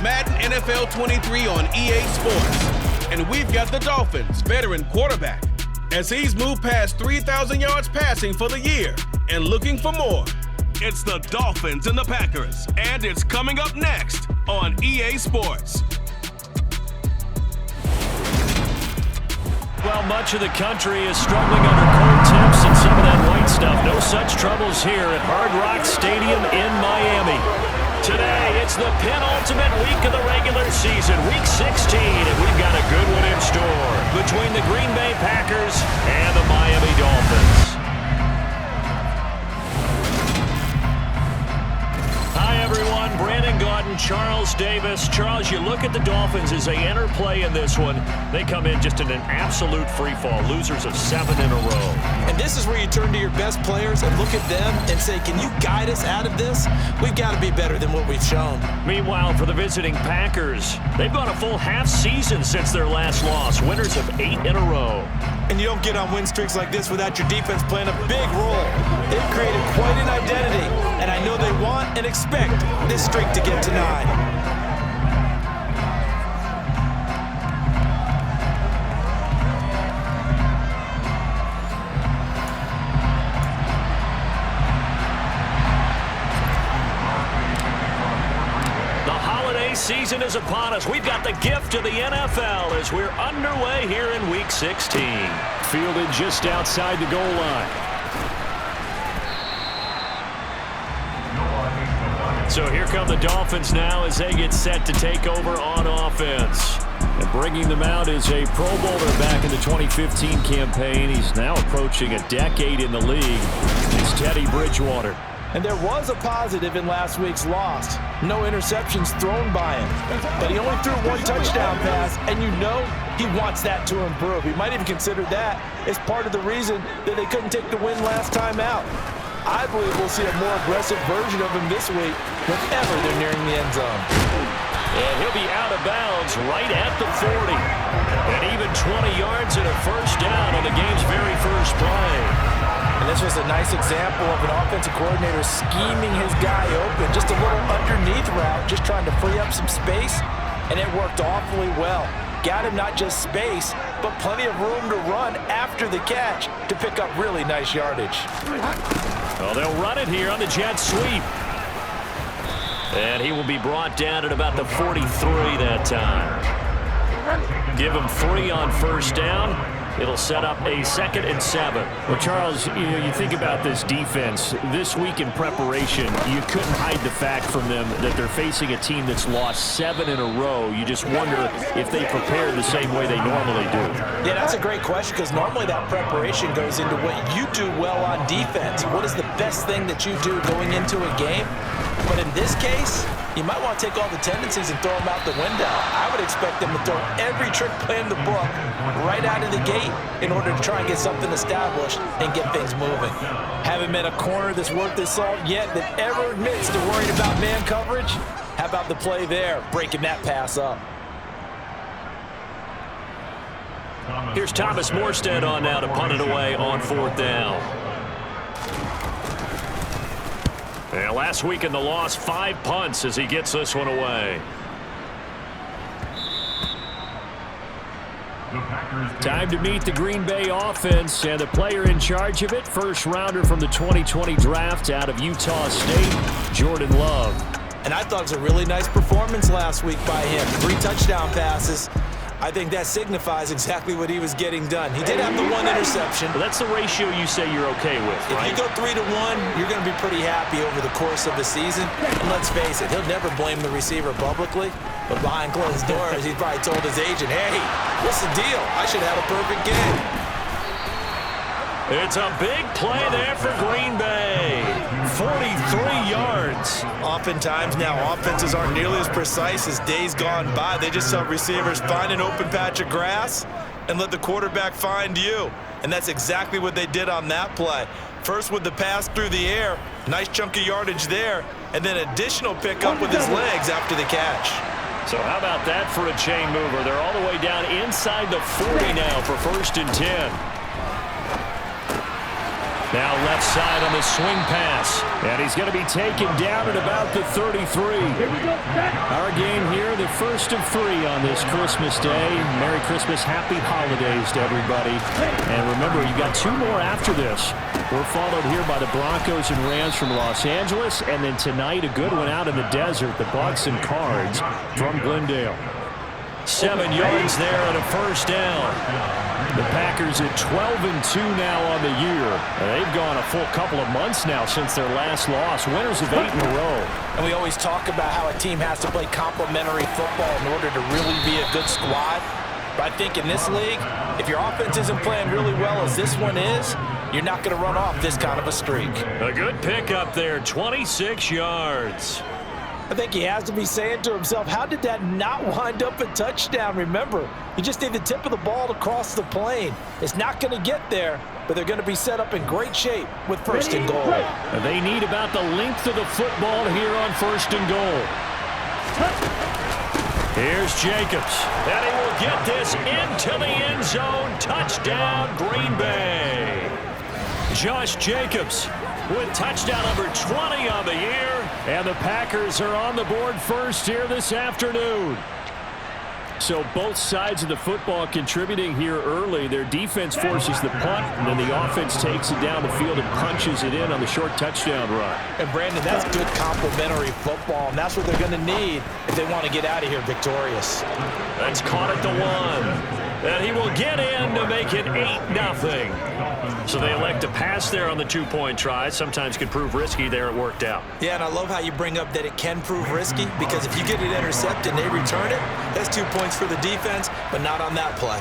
Madden NFL 23 on EA Sports. And we've got the Dolphins' veteran quarterback as he's moved past 3,000 yards passing for the year and looking for more. It's the Dolphins and the Packers, and it's coming up next on EA Sports. Well, much of the country is struggling under cold temps and some of that white stuff. No such troubles here at Hard Rock Stadium in Miami. Today, it's the penultimate week of the regular season, Week 16, and we've got a good one in store between the Green Bay Packers and the Miami Dolphins. Hi, everyone. Brandon Gaudin, Charles Davis. Charles, you look at the Dolphins as they enter play in this one. They come in just in an absolute free-fall, losers of 7 in a row. And this is where you turn to your best players and look at them and say, can you guide us out of this? We've got to be better than what we've shown. Meanwhile, for the visiting Packers, they've gone a full half season since their last loss, winners of 8 in a row. And you don't get on win streaks like this without your defense playing a big role. They've created quite an identity, and I know they want and expect this streak to get to 9. Season is upon us. We've got the gift of the NFL as we're underway here in Week 16. Fielded just outside the goal line. So here come the Dolphins now as they get set to take over on offense. And bringing them out is a Pro Bowler back in the 2015 campaign. He's now approaching a decade in the league. It's Teddy Bridgewater. And there was a positive in last week's loss. No interceptions thrown by him. But he only threw 1 touchdown pass, and you know he wants that to improve. He might even consider that as part of the reason that they couldn't take the win last time out. I believe we'll see a more aggressive version of him this week whenever they're nearing the end zone. And he'll be out of bounds right at the 40. And even 20 yards and a first down on the game's very first play. And this was a nice example of an offensive coordinator scheming his guy open. Just a little underneath route, just trying to free up some space, and it worked awfully well. Got him not just space, but plenty of room to run after the catch to pick up really nice yardage. Well, they'll run it here on the jet sweep. And he will be brought down at about the 43 that time. Give him 3 on first down. It'll set up a 2nd and 7. Well, Charles, you think about this defense. This week in preparation, you couldn't hide the fact from them that they're facing a team that's lost 7 in a row. You just wonder if they prepare the same way they normally do. Yeah, that's a great question because normally that preparation goes into what you do well on defense. What is the best thing that you do going into a game? But in this case, you might want to take all the tendencies and throw them out the window. I would expect them to throw every trick play in the book right out of the gate in order to try and get something established and get things moving. Haven't met a corner that's worth his salt yet that ever admits to worrying about man coverage. How about the play there, breaking that pass up? Here's Thomas Morstead on now to punt it away on 4th down. And last week in the loss, 5 punts as he gets this one away. Time to meet the Green Bay offense, and the player in charge of it, first rounder from the 2020 draft out of Utah State, Jordan Love. And I thought it was a really nice performance last week by him. 3 touchdown passes. I think that signifies exactly what he was getting done. He did have the 1 interception. Well, that's the ratio you say you're okay with, right? If you go 3-1, you're going to be pretty happy over the course of the season. And let's face it, he'll never blame the receiver publicly. But behind closed doors, he probably told his agent, hey, what's the deal? I should have a perfect game. It's a big play there for Green Bay. 43 yards. Oftentimes now, offenses aren't nearly as precise as days gone by. They just tell receivers, find an open patch of grass and let the quarterback find you. And that's exactly what they did on that play. First with the pass through the air, nice chunk of yardage there, and then additional pickup with his legs after the catch. So how about that for a chain mover? They're all the way down inside the 40 now for 1st and 10. Now left side on the swing pass. And he's going to be taken down at about the 33. Our game here, the first of 3 on this Christmas Day. Merry Christmas, Happy Holidays to everybody. And remember, you got 2 more after this. We're followed here by the Broncos and Rams from Los Angeles. And then tonight, a good one out in the desert, the Bucks and Cards from Glendale. 7 yards there and a first down. The Packers at 12-2 now on the year. They've gone a full couple of months now since their last loss. Winners of 8 in a row. And we always talk about how a team has to play complementary football in order to really be a good squad. But I think in this league, if your offense isn't playing really well as this one is, you're not going to run off this kind of a streak. A good pickup there, 26 yards. I think he has to be saying to himself, how did that not wind up a touchdown? Remember, you just need the tip of the ball to cross the plane. It's not going to get there, but they're going to be set up in great shape with first and goal. They need about the length of the football here on first and goal. Here's Jacobs. And he will get this into the end zone. Touchdown, Green Bay. Josh Jacobs with touchdown number 20 on the year. And the Packers are on the board first here this afternoon. So both sides of the football contributing here early. Their defense forces the punt, and then the offense takes it down the field and punches it in on the short touchdown run. And Brandon, that's good complementary football, and that's what they're going to need if they want to get out of here victorious. That's caught at the 1. And he will get in to make it 8-0. So they elect to pass there on the 2-point try. Sometimes could prove risky there. It worked out. Yeah, and I love how you bring up that it can prove risky, because if you get it intercepted and they return it, that's 2 points for the defense, but not on that play.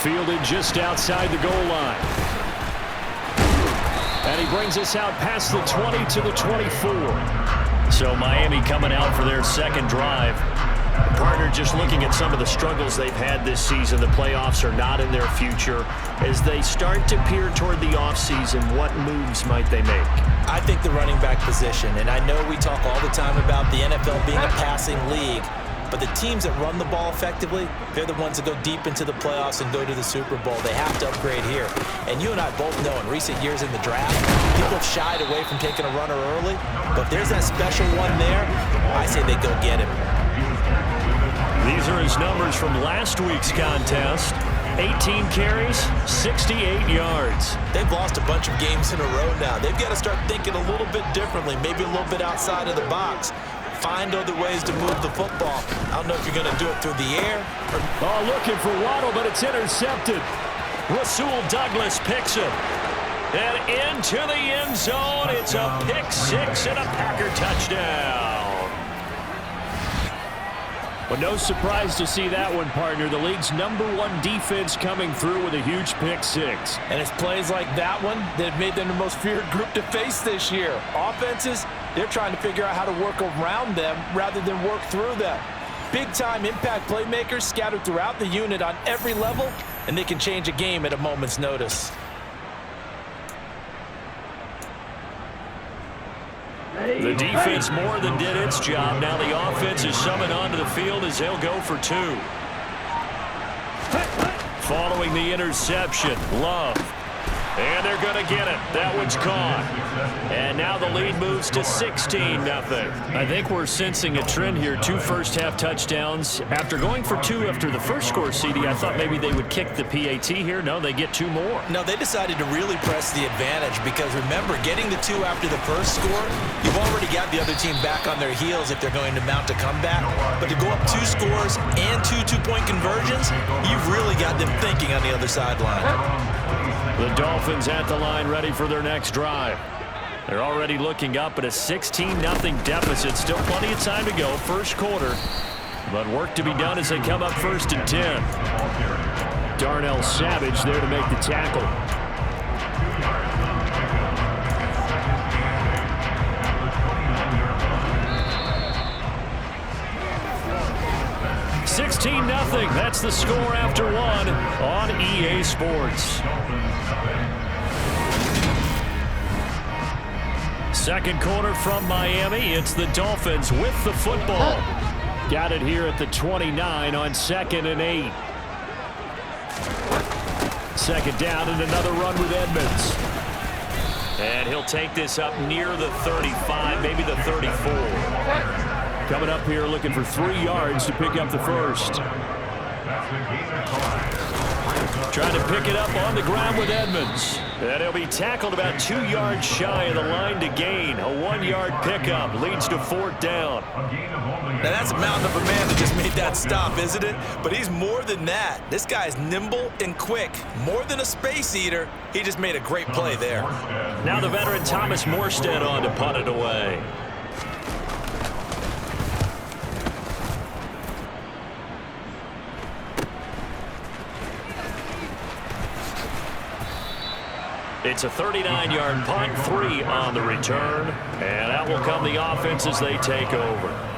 Fielded just outside the goal line. And he brings us out past the 20 to the 24. So Miami coming out for their second drive. Partner, just looking at some of the struggles they've had this season, the playoffs are not in their future. As they start to peer toward the offseason, what moves might they make? I think the running back position, and I know we talk all the time about the NFL being a passing league, but the teams that run the ball effectively, they're the ones that go deep into the playoffs and go to the Super Bowl. They have to upgrade here. And you and I both know in recent years in the draft, people have shied away from taking a runner early, but if there's that special one there, I say they go get him. These are his numbers from last week's contest. 18 carries, 68 yards. They've lost a bunch of games in a row now. They've got to start thinking a little bit differently, maybe a little bit outside of the box. Find other ways to move the football. I don't know if you're going to do it through the air. Oh, looking for Waddle, but it's intercepted. Rasul Douglas picks it. And into the end zone. It's a pick-6 and a Packer touchdown. Well, no surprise to see that one, partner. The league's #1 defense coming through with a huge pick-6. And it's plays like that one that have made them the most feared group to face this year. Offenses, they're trying to figure out how to work around them rather than work through them. Big-time impact playmakers scattered throughout the unit on every level, and they can change a game at a moment's notice. The defense more than did its job. Now the offense is summoned onto the field as they'll go for 2. Following the interception, Love. And they're going to get it. That one's caught. And now the lead moves to 16-0. I think we're sensing a trend here. 2 first-half touchdowns. After going for 2 after the first score, CD, I thought maybe they would kick the PAT here. No, they get 2 more. No, they decided to really press the advantage because, remember, getting the 2 after the first score, you've already got the other team back on their heels if they're going to mount a comeback. But to go up 2 scores and 2 two-point conversions, you've really got them thinking on the other sideline. The Dolphins at the line ready for their next drive. They're already looking up at a 16-0 deficit. Still plenty of time to go, first quarter. But work to be done as they come up 1st and 10. Darnell Savage there to make the tackle. $16-0. That's the score after 1 on EA Sports. Second quarter from Miami. It's the Dolphins with the football. Got it here at the 29 on 2nd and 8. Second down and another run with Edmonds. And he'll take this up near the 35, maybe the 34. Coming up here looking for 3 yards to pick up the first. Trying to pick it up on the ground with Edmonds. And he'll be tackled about 2 yards shy of the line to gain. A 1-yard pickup leads to 4th down. Now that's a mountain of a man that just made that stop, isn't it? But he's more than that. This guy's nimble and quick. More than a space eater. He just made a great play there. Now the veteran Thomas Morstead on to punt it away. It's a 39-yard punt, 3 on the return. And out will come the offense as they take over.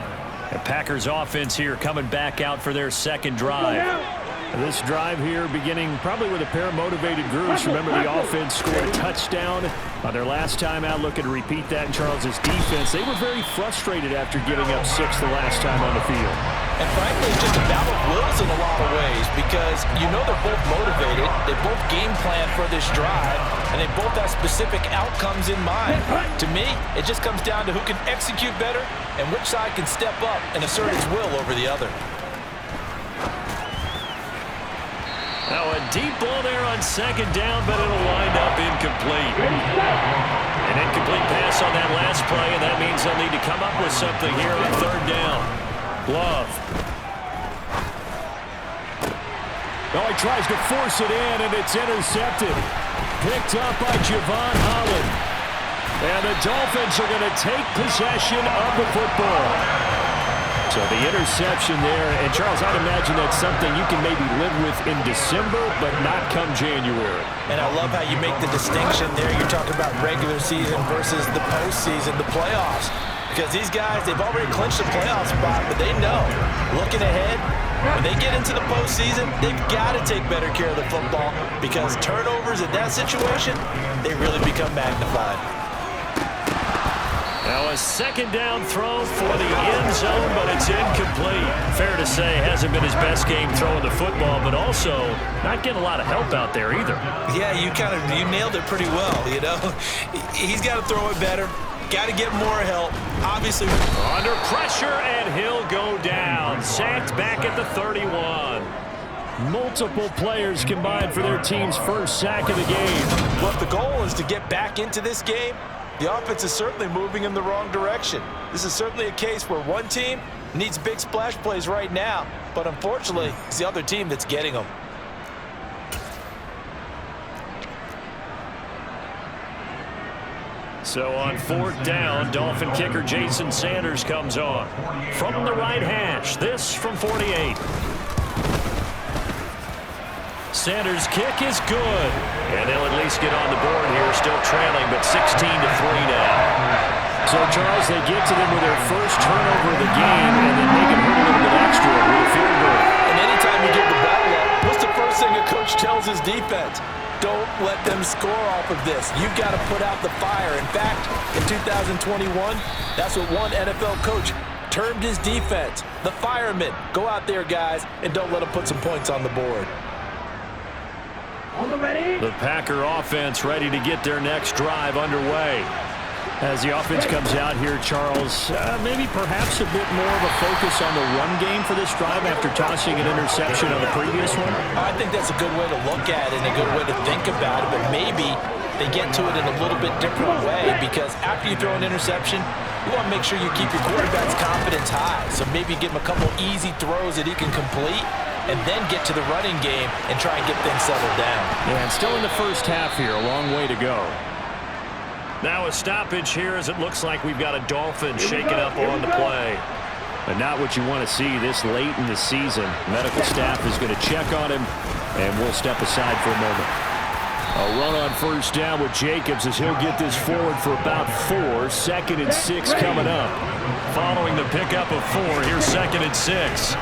The Packers offense here coming back out for their second drive. This drive here beginning probably with a pair of motivated groups. Remember, the offense scored a touchdown on their last time out. Looking to repeat that in Charles's defense. They were very frustrated after giving up 6 the last time on the field. And frankly, it's just a battle of wills in a lot of ways because you know they're both motivated. They both game plan for this drive, and they both have specific outcomes in mind. To me, it just comes down to who can execute better and which side can step up and assert its will over the other. Now a deep ball there on second down, but it'll wind up incomplete. An incomplete pass on that last play, and that means they'll need to come up with something here on third down. Love. Oh, he tries to force it in, and it's intercepted. Picked up by Javon Holland. And the Dolphins are going to take possession of the football. So the interception there, and Charles, I'd imagine that's something you can maybe live with in December, but not come January. And I love how you make the distinction there. You're talking about regular season versus the postseason, the playoffs. Because these guys, they've already clinched the playoff spot, but they know, looking ahead, when they get into the postseason, they've got to take better care of the football because turnovers in that situation, they really become magnified. Now a second down throw for the end zone, but it's incomplete. Fair to say, hasn't been his best game throwing the football, but also not getting a lot of help out there either. Yeah, you nailed it pretty well, you know. He's got to throw it better. Got to get more help. Obviously, under pressure, and he'll go down. Sacked back at the 31. Multiple players combined for their team's first sack of the game. Well, if the goal is to get back into this game, the offense is certainly moving in the wrong direction. This is certainly a case where one team needs big splash plays right now, but unfortunately, it's the other team that's getting them. So on fourth down, Dolphin kicker Jason Sanders comes on. From the right hash, this from 48. Sanders' kick is good. And they'll at least get on the board here, still trailing, but 16-3 now. So, Charles, they get to them with their first turnover of the game, and then make it hurt a little bit extra with a field goal. And anytime you give the battle up, what's the first thing a coach tells his defense? Don't let them score off of this. You've got to put out the fire. In fact, in 2021, that's what one NFL coach termed his defense. The firemen. Go out there, guys, and don't let them put some points on the board. The Packer offense ready to get their next drive underway. As the offense comes out here, Charles, maybe perhaps a bit more of a focus on the run game for this drive after tossing an interception on the previous one? I think that's a good way to look at it and a good way to think about it, but maybe they get to it in a little bit different way because after you throw an interception, you want to make sure you keep your quarterback's confidence high. So maybe give him a couple easy throws that he can complete and then get to the running game and try and get things settled down. Yeah, and still in the first half here, a long way to go. Now a stoppage here as it looks like we've got a Dolphin shaking up on the play. But not what you want to see this late in the season. Medical staff is going to check on him, and we'll step aside for a moment. A run on first down with Jacobs as he'll get this forward for about 4. 2nd and 6 coming up. Following the pickup of 4, here's 2nd and 6.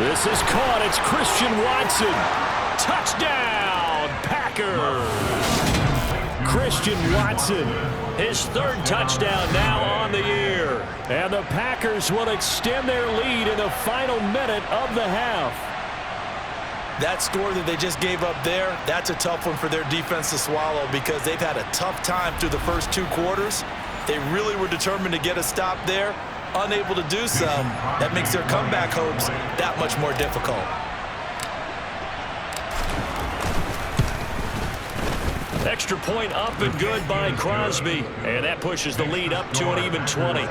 This is caught. It's Christian Watson. Touchdown, Packers. Christian Watson. His 3rd touchdown now on the year. And the Packers will extend their lead in the final minute of the half. That score that they just gave up there, that's a tough one for their defense to swallow because they've had a tough time through the first 2 quarters. They really were determined to get a stop there. Unable to do so, that makes their comeback hopes that much more difficult. Extra point up and good by Crosby. And that pushes the lead up to an even 20.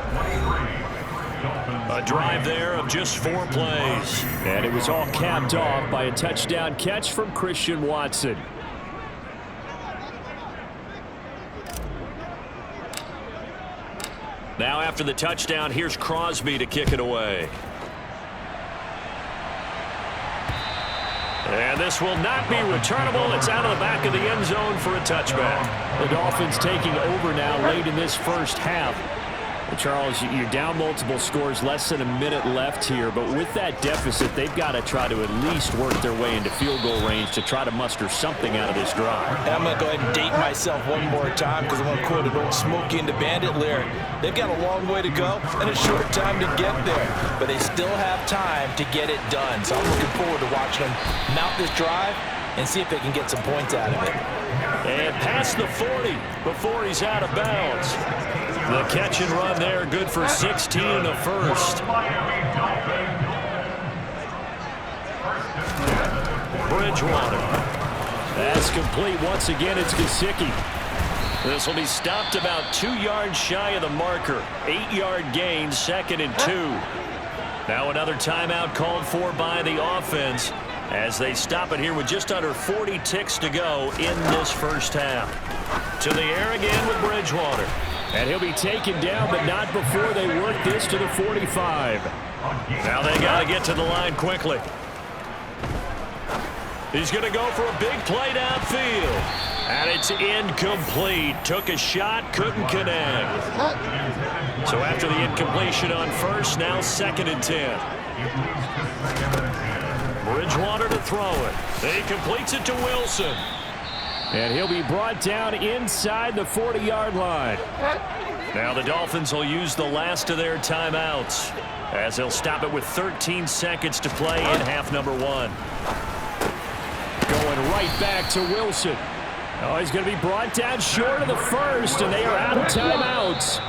A drive there of just 4 plays. And it was all capped off by a touchdown catch from Christian Watson. Now after the touchdown, here's Crosby to kick it away. And this will not be returnable. It's out of the back of the end zone for a touchback. The Dolphins taking over now late in this first half. Charles, you're down multiple scores, less than a minute left here, but with that deficit, they've got to try to at least work their way into field goal range to try to muster something out of this drive. And I'm going to go ahead and date myself one more time because I want to quote an old Smokey and the Bandit lyric. They've got a long way to go and a short time to get there, but they still have time to get it done. So I'm looking forward to watching them mount this drive and see if they can get some points out of it. And past the 40 before he's out of bounds. The catch and run there, good for 16 and a first. Bridgewater. That's complete. Once again, it's Gesicki. This will be stopped about 2 yards shy of the marker. 8-yard gain, 2nd and 2. Now another timeout called for by the offense as they stop it here with just under 40 ticks to go in this first half. To the air again with Bridgewater. And he'll be taken down, but not before they work this to the 45. Now they got to get to the line quickly. He's going to go for a big play downfield. And it's incomplete. Took a shot, couldn't connect. So after the incompletion on first, now 2nd and 10. Bridgewater to throw it. He completes it to Wilson. And he'll be brought down inside the 40-yard line. Now the Dolphins will use the last of their timeouts as they'll stop it with 13 seconds to play in half number 1. Going right back to Wilson. Oh, he's going to be brought down short of the first, and they are out of timeouts.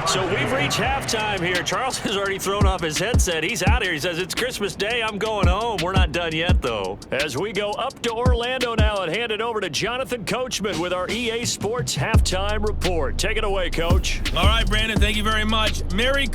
So we've reached halftime here. Charles has already thrown off his headset. He's out here. He says, it's Christmas Day. I'm going home. We're not done yet, though. As we go up to Orlando now and hand it over to Jonathan Coachman with our EA Sports Halftime Report. Take it away, Coach. All right, Brandon. Thank you very much. Merry